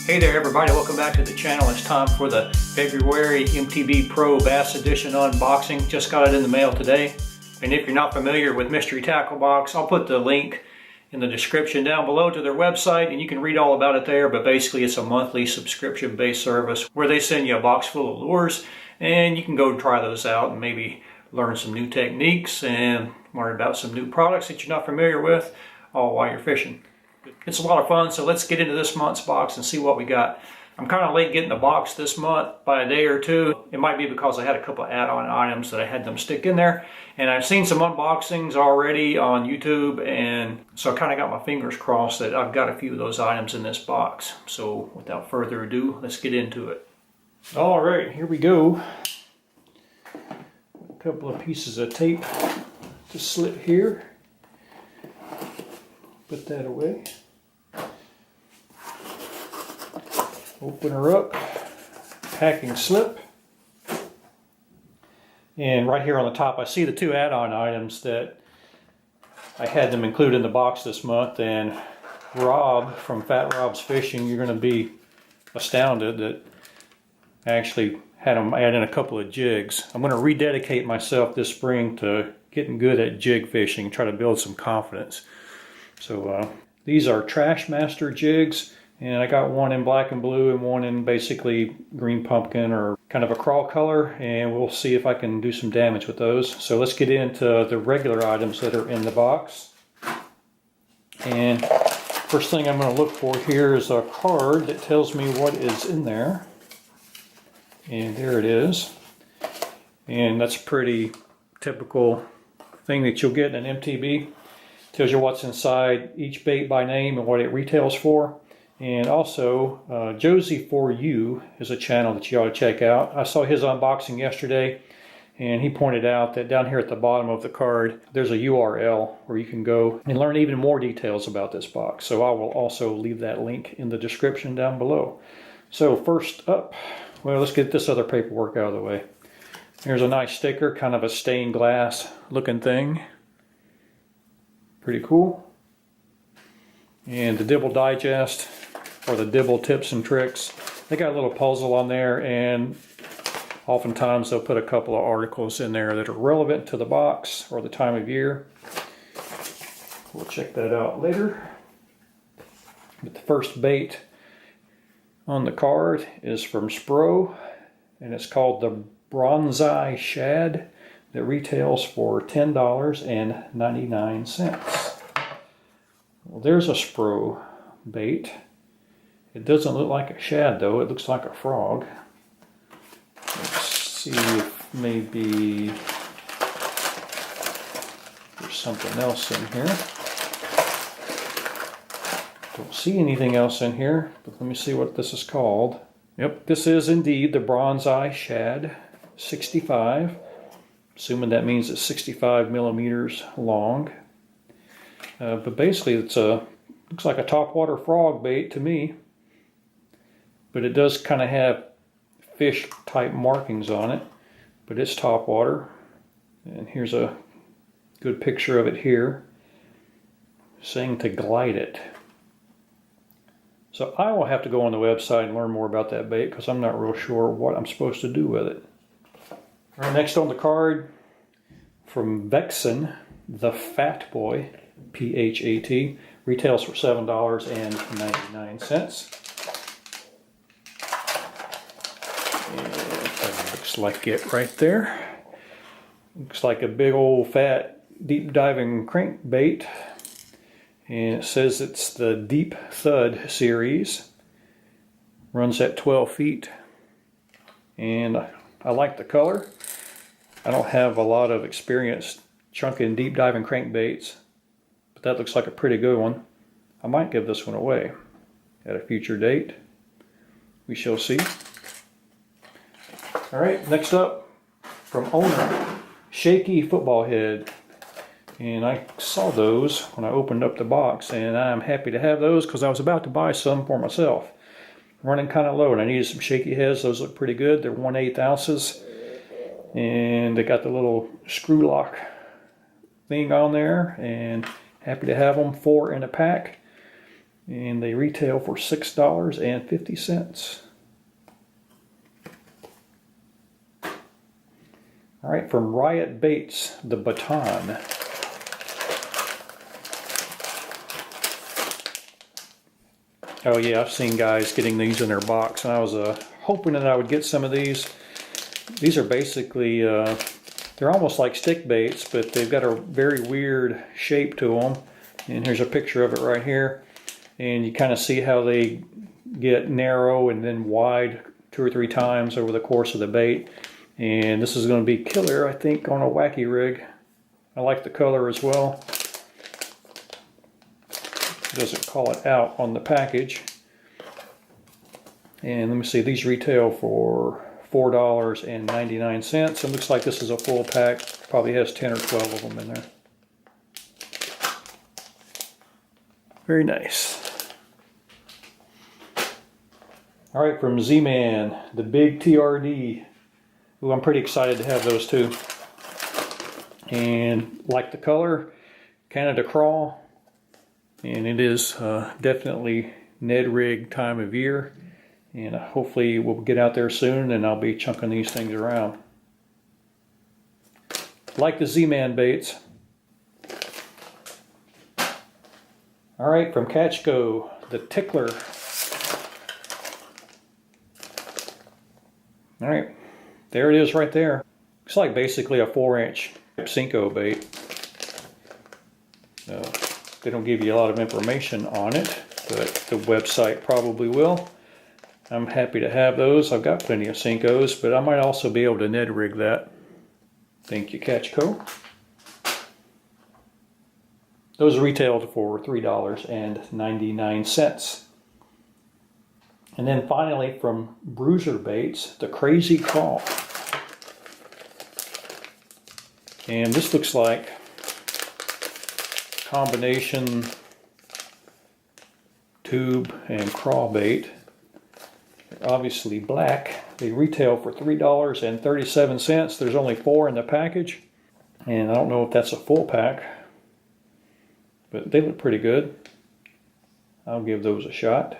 Hey there everybody, welcome back to the channel. It's time for the February MTB Pro Bass Edition unboxing. Just got it in the mail today. And if you're not familiar with Mystery Tackle Box, I'll put the link in the description down below to their website and you can read all about it there. But basically it's a monthly subscription based service where they send you a box full of lures and you can go try those out and maybe learn some new techniques and learn about some new products that you're not familiar with all while you're fishing. It's a lot of fun, so let's get into this month's box and see what we got. I'm kind of late getting the box this month by a day or two. It might be because I had a couple of add-on items that I had them stick in there. And I've seen some unboxings already on YouTube, and so I kind of got my fingers crossed that I've got a few of those items in this box. So without further ado, let's get into it. All right, here we go. A couple of pieces of tape to slip here. Put that away. Open her up. Packing slip. And right here on the top I see the two add-on items that I had them include in the box this month. And Rob from Fat Rob's Fishing, you're going to be astounded that I actually had him add in a couple of jigs. I'm going to rededicate myself this spring to getting good at jig fishing, try to build some confidence. So these are Trash Master jigs, and I got one in black and blue and one in basically green pumpkin or kind of a crawl color, and we'll see if I can do some damage with those. So let's get into the regular items that are in the box. And first thing I'm going to look for here is a card that tells me what is in there. And there it is. And that's a pretty typical thing that you'll get in an MTB. Tells you what's inside each bait by name and what it retails for. And also, Josie For You is a channel that you ought to check out. I saw his unboxing yesterday, and he pointed out that down here at the bottom of the card, there's a URL where you can go and learn even more details about this box. So I will also leave that link in the description down below. So first up, well, let's get this other paperwork out of the way. Here's a nice sticker, kind of a stained glass looking thing. Pretty cool. And the Dibble Digest, or the Dibble Tips and Tricks, they got a little puzzle on there, and oftentimes they'll put a couple of articles in there that are relevant to the box or the time of year. We'll check that out later. But the first bait on the card is from Spro, and it's called the Bronzai Shad. That retails for $10.99. Well, there's a Spro bait. It doesn't look like a shad though, it looks like a frog. Let's see if maybe there's something else in here. Don't see anything else in here, but let me see what this is called. Yep, this is indeed the Bronzai Shad 65. Assuming that means it's 65 millimeters long. But basically it's looks like a topwater frog bait to me. But it does kind of have fish type markings on it. But it's topwater. And here's a good picture of it here, saying to glide it. So I will have to go on the website and learn more about that bait because I'm not real sure what I'm supposed to do with it. All right, next on the card, from Vexen, the Fat Boy, P-H-A-T, retails for $7.99. And that looks like it right there. Looks like a big old fat deep diving crankbait. And it says it's the Deep Thud series. Runs at 12 feet. And I like the color. I don't have a lot of experience chunking deep diving crankbaits, but that looks like a pretty good one. I might give this one away at a future date. We shall see. All right, next up from Owner, Shaky Football Head. And I saw those when I opened up the box, and I'm happy to have those because I was about to buy some for myself. Running kind of low, and I needed some shaky heads. Those look pretty good. They're 1/8 ounces. And they got the little screw lock thing on there, and happy to have them, 4 in a pack. And they retail for $6.50. All right, from Riot Baits, the baton. Oh yeah, I've seen guys getting these in their box, and I was hoping that I would get some of these. These are basically, they're almost like stick baits, but they've got a very weird shape to them. And here's a picture of it right here. And you kind of see how they get narrow and then wide 2 or 3 times over the course of the bait. And this is going to be killer, I think, on a wacky rig. I like the color as well. It doesn't call it out on the package. And let me see, these retail for $4.99. It looks like this is a full pack. Probably has 10 or 12 of them in there. Very nice. All right, from Z-Man, the big TRD. Ooh, I'm pretty excited to have those too. And like the color, Canada Crawl. And it is definitely Ned rig time of year. And hopefully we'll get out there soon and I'll be chunking these things around. Like the Z-Man baits. All right, from Catch Go, the Tickler. All right, there it is right there. Looks like basically a 4-inch Cinco bait. They don't give you a lot of information on it, but the website probably will. I'm happy to have those. I've got plenty of Cincos, but I might also be able to Ned rig that. Thank you, Catch Co. Those retailed for $3.99. And then finally from Bruiser Baits, the Crazy Crawl. And this looks like combination tube and crawl bait. They're obviously black. They retail for $3.37. There's only 4 in the package. And I don't know if that's a full pack, but they look pretty good. I'll give those a shot.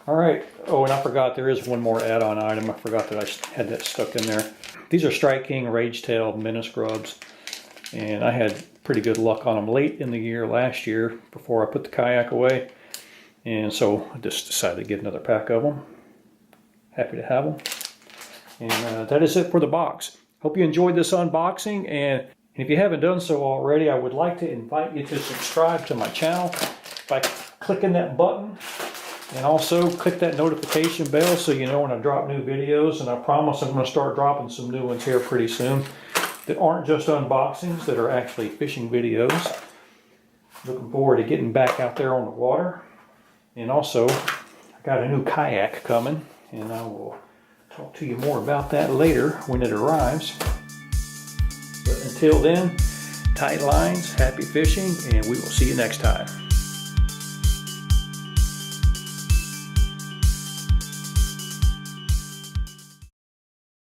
All right. Oh, and I forgot there is one more add-on item. I forgot that I had that stuck in there. These are Strike King Rage Tail Menace Grubs. And I had pretty good luck on them late in the year last year before I put the kayak away. And so I just decided to get another pack of them. Happy to have them. And that is it for the box. Hope you enjoyed this unboxing. And if you haven't done so already, I would like to invite you to subscribe to my channel by clicking that button. And also click that notification bell so you know when I drop new videos. And I promise I'm going to start dropping some new ones here pretty soon that aren't just unboxings, that are actually fishing videos. Looking forward to getting back out there on the water. And also, I got a new kayak coming, and I will talk to you more about that later when it arrives. But until then, tight lines, happy fishing, and we will see you next time.